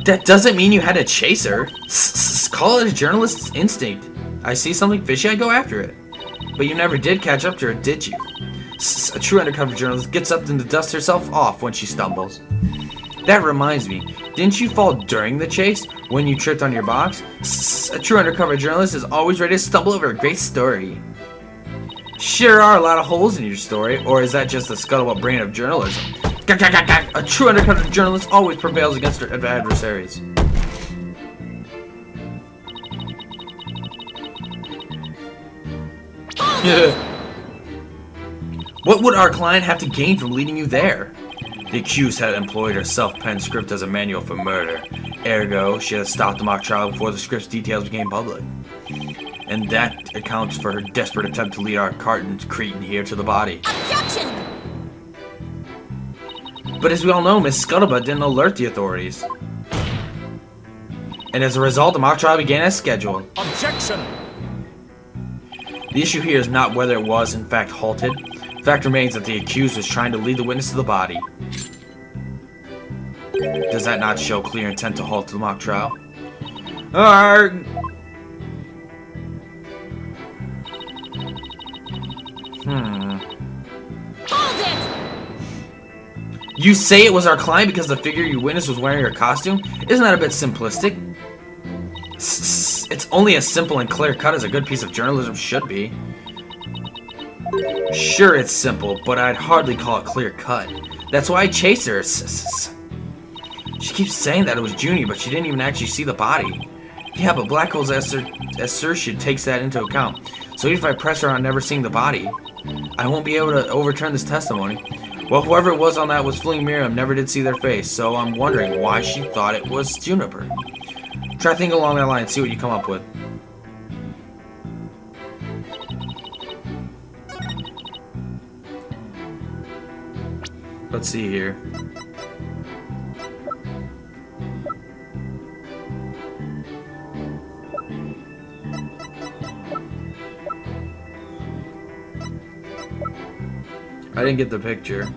That doesn't mean you had to chase her. Call it a journalist's instinct. I see something fishy, I go after it. But you never did catch up to her, did you? A true undercover journalist gets up and dusts herself off when she stumbles. That reminds me, didn't you fall during the chase when you tripped on your box? A true undercover journalist is always ready to stumble over a great story. Sure are a lot of holes in your story, or is that just the scuttlebutt brain of journalism? A true undercover journalist always prevails against her adversaries. What would our client have to gain from leading you there? The accused had employed her self-penned script as a manual for murder. Ergo, she had stopped the mock trial before the script's details became public. And that accounts for her desperate attempt to lead our cretin here to the body. Objection! But as we all know, Miss Scuttlebutt didn't alert the authorities. And as a result, the mock trial began as scheduled. Objection! The issue here is not whether it was, in fact, halted. The fact remains that the accused was trying to lead the witness to the body. Does that not show clear intent to halt the mock trial? Hold it! You say it was our client because the figure you witnessed was wearing her costume? Isn't that a bit simplistic? It's only as simple and clear cut as a good piece of journalism should be. Sure, it's simple, but I'd hardly call it clear cut. That's why I chased her. She keeps saying that it was Junie, but she didn't even actually see the body. Yeah, but Black Hole's assertion takes that into account. So even if I press her on never seeing the body, I won't be able to overturn this testimony. Well, whoever it was on that was fleeing Miriam never did see their face, so I'm wondering why she thought it was Juniper. Try thinking along that line and see what you come up with. Let's see here. I didn't get the picture.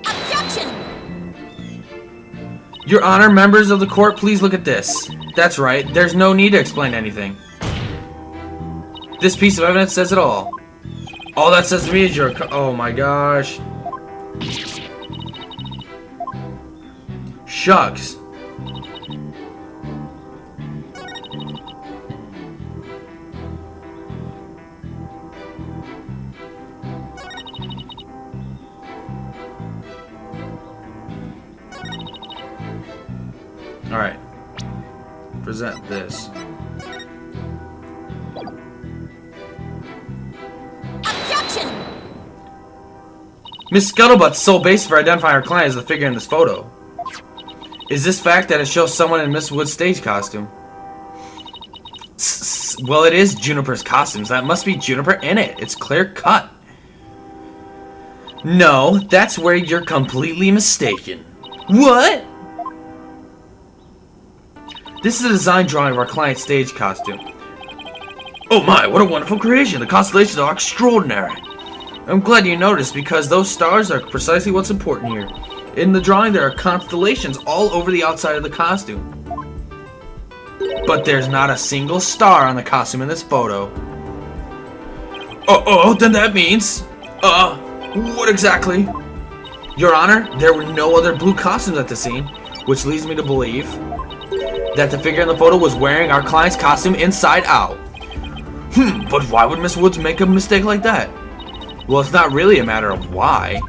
Objection! Your Honor, members of the court, please look at this. That's right, there's no need to explain anything. This piece of evidence says it all. All that says to me is your oh my gosh. Shucks. Alright. Present this. Objection! Miss Scuttlebutt's sole basis for identifying her client is the figure in this photo. Is this fact that it shows someone in Miss Wood's stage costume? Well, it is Juniper's costumes. That must be Juniper in it. It's clear cut. No, that's where you're completely mistaken. What? This is a design drawing of our client's stage costume. Oh my, what a wonderful creation. The constellations are extraordinary. I'm glad you noticed because those stars are precisely what's important here. In the drawing, there are constellations all over the outside of the costume. But there's not a single star on the costume in this photo. Oh, then that means... what exactly? Your Honor, there were no other blue costumes at the scene, which leads me to believe that the figure in the photo was wearing our client's costume inside out. But why would Miss Woods make a mistake like that? Well, it's not really a matter of why,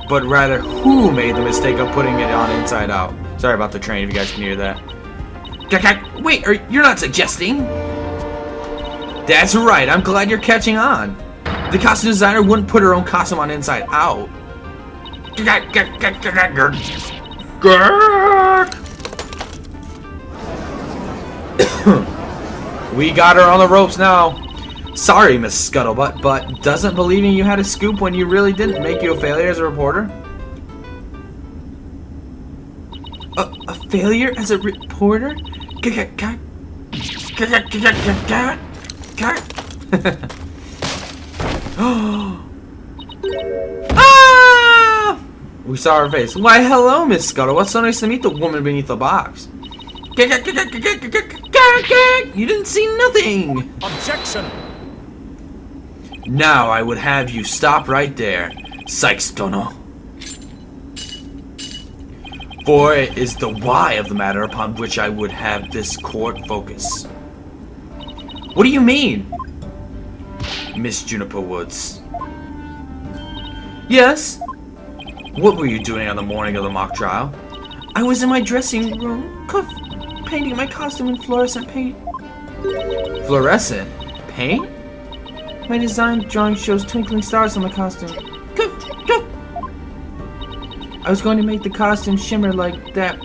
but rather who made the mistake of putting it on inside out. Sorry about the train, if you guys can hear that. Wait, you're not suggesting? That's right, I'm glad you're catching on. The costume designer wouldn't put her own costume on inside out. We got her on the ropes now. Sorry, Miss Scuttlebutt, but doesn't believing you had a scoop when you really didn't make you a failure as a reporter? A failure as a reporter? Ah! We saw her face. Why, hello, Miss Scuttle. What's so nice to meet the woman beneath the box? You didn't see nothing. Objection! Now I would have you stop right there, Sykes-Dono. For it is the why of the matter upon which I would have this court focus. What do you mean, Miss Juniper Woods? Yes? What were you doing on the morning of the mock trial? I was in my dressing room, painting my costume in fluorescent paint. Fluorescent paint? My design drawing shows twinkling stars on the costume. I was going to make the costume shimmer like that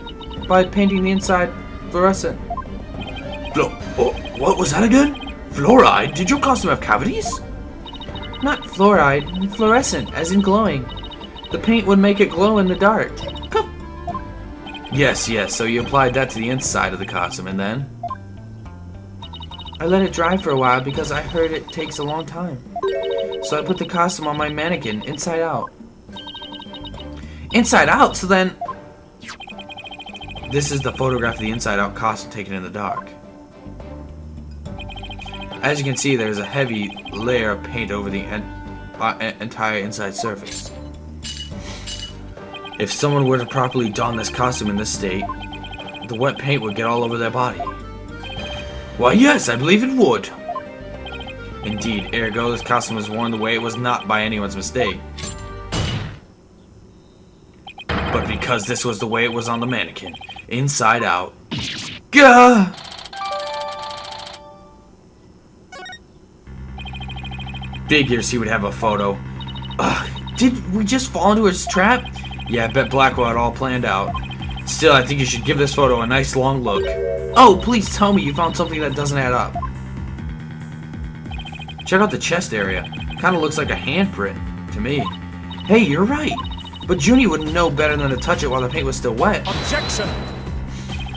by painting the inside fluorescent. What was that again? Fluoride? Did your costume have cavities? Not fluoride, fluorescent, as in glowing. The paint would make it glow in the dark. Yes, so you applied that to the inside of the costume, and then? I let it dry for a while because I heard it takes a long time. So I put the costume on my mannequin, inside out. Inside out? So then... This is the photograph of the inside out costume taken in the dark. As you can see, there's a heavy layer of paint over the entire inside surface. If someone were to properly don this costume in this state, the wet paint would get all over their body. Why, yes, I believe it would. Indeed, ergo, this costume was worn the way it was not by anyone's mistake. But because this was the way it was on the mannequin, inside out. Gah! Figures he would have a photo. Did we just fall into his trap? Yeah, I bet Blackwell had all planned out. Still, I think you should give this photo a nice long look. Oh, please tell me you found something that doesn't add up. Check out the chest area. Kinda looks like a handprint to me. Hey, you're right. But Junie wouldn't know better than to touch it while the paint was still wet. Objection!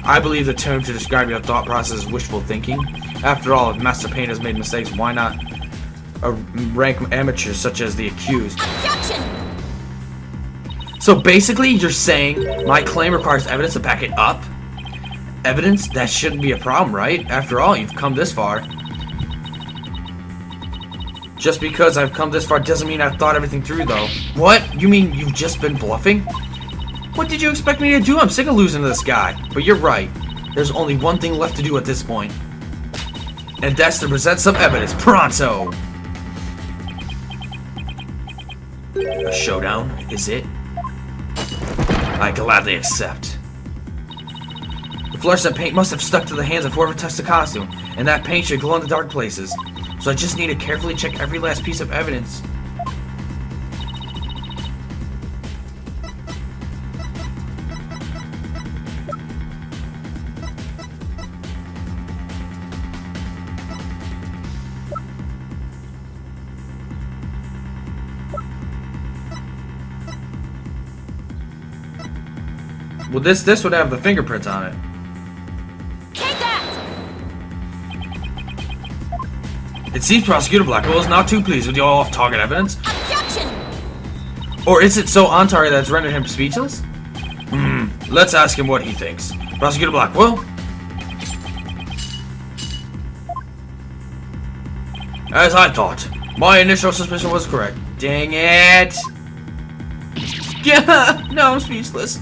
I believe the term to describe your thought process is wishful thinking. After all, if Master Paint has made mistakes, why not rank amateurs such as the accused? Objection! So basically, you're saying my claim requires evidence to back it up? Evidence? That shouldn't be a problem, right? After all, you've come this far. Just because I've come this far doesn't mean I've thought everything through, though. What? You mean you've just been bluffing? What did you expect me to do? I'm sick of losing to this guy. But you're right. There's only one thing left to do at this point. And that's to present some evidence. Pronto! A showdown, is it? I gladly accept. The fluorescent paint must have stuck to the hands of whoever touched the costume, and that paint should glow in the dark places. So I just need to carefully check every last piece of evidence. Well, this would have the fingerprints on it. Take that! It seems Prosecutor Blackwell is not too pleased with your off-target evidence. Objection! Or is it so on-target that's rendered him speechless? Let's ask him what he thinks. Prosecutor Blackwell? As I thought, my initial suspicion was correct. Dang it! Yeah, no, I'm speechless.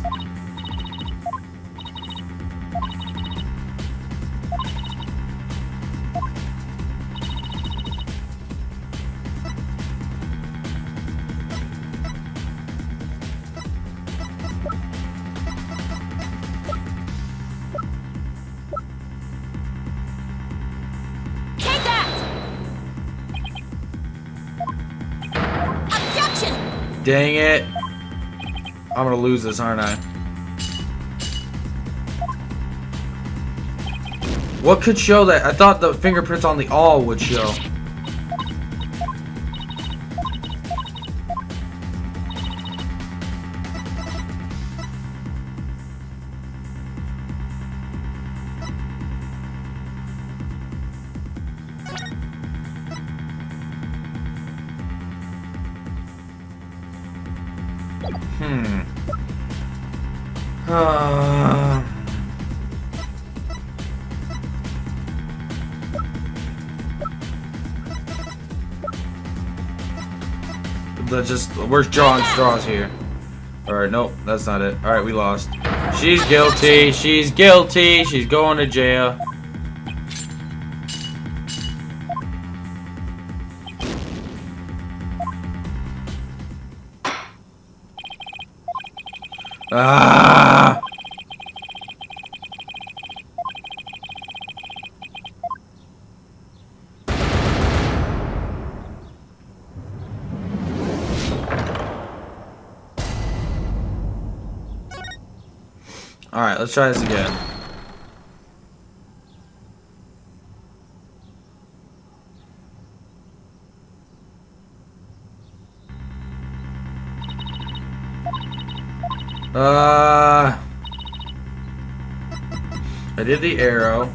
Take that! Objection! Dang it. I'm gonna lose this, aren't I? What could show that? I thought the fingerprints on the all would show. We're drawing straws here. Alright, nope, that's not it. Alright, we lost. She's guilty. She's guilty. She's going to jail. Ah! Alright, let's try this again. I did the arrow.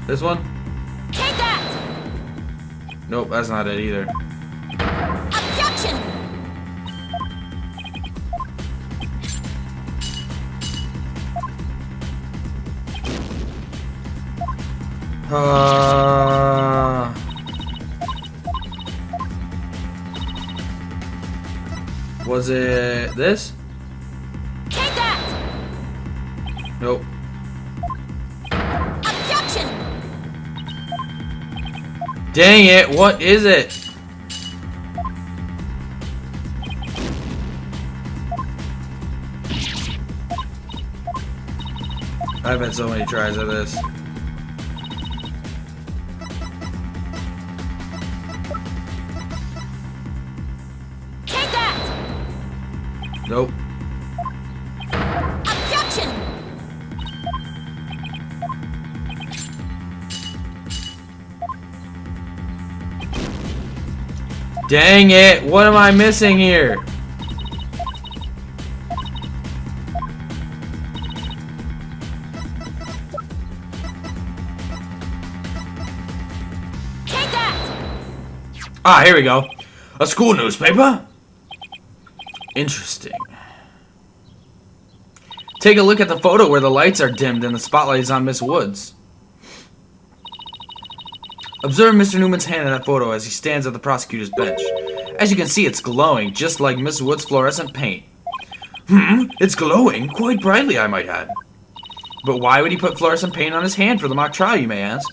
This one? Take that! Nope, that's not it either. Objection! Was it this? Take that! Nope. Objection! Dang it, what is it? I've had so many tries at this. Take that! Nope. Objection! Dang it, what am I missing here? Take that! Ah, here we go. A school newspaper? Interesting. Take a look at the photo where the lights are dimmed and the spotlight is on Miss Woods. Observe Mr. Newman's hand in that photo as he stands at the prosecutor's bench. As you can see, it's glowing, just like Miss Woods' fluorescent paint. It's glowing? Quite brightly, I might add. But why would he put fluorescent paint on his hand for the mock trial, you may ask?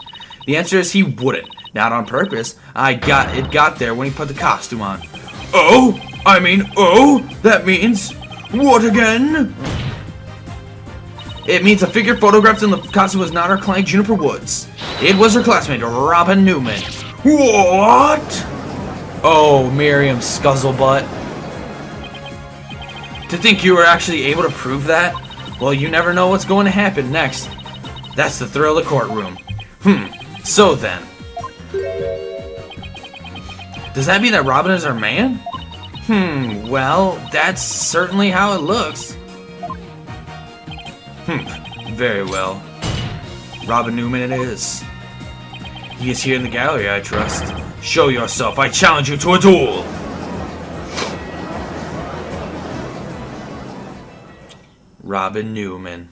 The answer is he wouldn't. Not on purpose. It got there when he put the costume on. Oh? That means... What again? It means the figure photographed in the costume was not our client, Juniper Woods. It was her classmate, Robin Newman. What? Oh, Miriam Scuzzlebutt. To think you were actually able to prove that? Well, you never know what's going to happen next. That's the thrill of the courtroom. So then. Does that mean that Robin is our man? Well, that's certainly how it looks. Very well. Robin Newman it is. He is here in the gallery, I trust. Show yourself. I challenge you to a duel. Robin Newman.